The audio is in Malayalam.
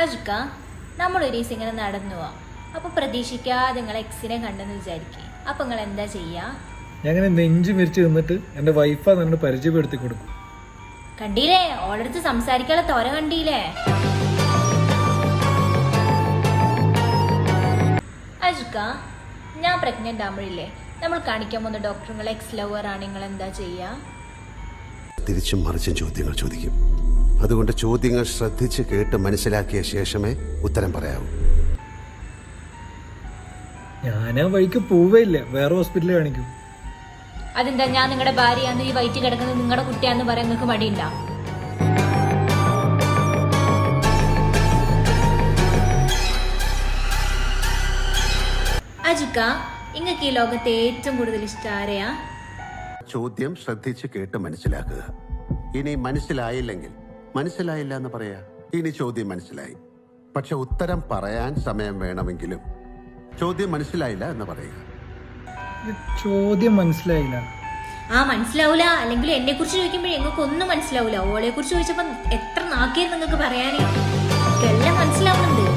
അജുക്ക നമ്മളൊരു ദിവസം ഇങ്ങനെ നടന്നു പോവാം. അപ്പൊ പ്രതീക്ഷിക്കാതെ നിങ്ങൾ എക്സിനെ കണ്ടെന്ന് വിചാരിക്കേ. അപ്പൊ നിങ്ങൾ എന്താ ചെയ്യാ? ഞാൻ നെഞ്ചു മിരിച്ച് നിന്നിട്ട് എന്റെ വൈഫാ തന്നെ പരിചയപ്പെടുത്തി കൊടുക്കും. കണ്ടീലേ, ഓളടുത്ത് സംസാരിക്കാനുള്ള തൊര കണ്ടീലേ. അജുക്ക, ഞാൻ പ്രഗ്നന്റ് ആകുമ്പോഴില്ലേ നമ്മൾ കാണിക്കാൻ പോകുന്ന ഡോക്ടറുകൾ എക്സ് ലവർ ആണ്, നിങ്ങൾ എന്താ ചെയ്യാ? തിരിച്ചും മറിച്ചും ചോദ്യങ്ങൾ ചോദിക്കും. അതുകൊണ്ട് ചോദ്യങ്ങൾ ശ്രദ്ധിച്ച് കേട്ട് മനസ്സിലാക്കിയ ശേഷമേ ഉത്തരം പറയാവൂ. ഞാൻ ആ വഴിക്ക് പോവേയില്ല, വേറെ ഹോസ്പിറ്റലിൽ കാണിക്കും. അതെന്താ, ഞാൻ നിങ്ങളുടെ ഭാര്യയാന്ന് ഈ വയറ്റ് കിടക്കുന്നത് നിങ്ങളുടെ കുട്ടിയാന്ന് പറയാൻ നിങ്ങൾക്ക് മടിയുണ്ടോ? അജുക്ക, ഇങ്ങക്ക് ഈ ലോകത്തെ ഏറ്റവും കൂടുതൽ ഇഷ്ടം ആരെയാ? ചോദ്യം ശ്രദ്ധിച്ച് കേട്ട് മനസ്സിലാക്കുക. ഇനി മനസ്സിലായില്ലെങ്കിൽ മനസ്സിലായില്ല എന്ന് പറയാ. ഇനി ചോദ്യം മനസ്സിലായി, പക്ഷെ ഉത്തരം പറയാൻ സമയം വേണമെങ്കിലും ചോദ്യം മനസ്സിലായില്ല എന്ന് പറയുക. ചോദ്യം മനസ്സിലായില്ല. മനസ്സിലാവൂല. അല്ലെങ്കിൽ എന്നെ കുറിച്ച് ചോദിക്കുമ്പോഴേ നിങ്ങൾക്ക് ഒന്നും മനസ്സിലാവൂല. ഓളെ കുറിച്ച് ചോദിച്ചപ്പോ എത്ര നാക്കിയായിരുന്നു നിങ്ങൾക്ക് പറയാനേ. എല്ലാം മനസ്സിലാവുന്നുണ്ട്.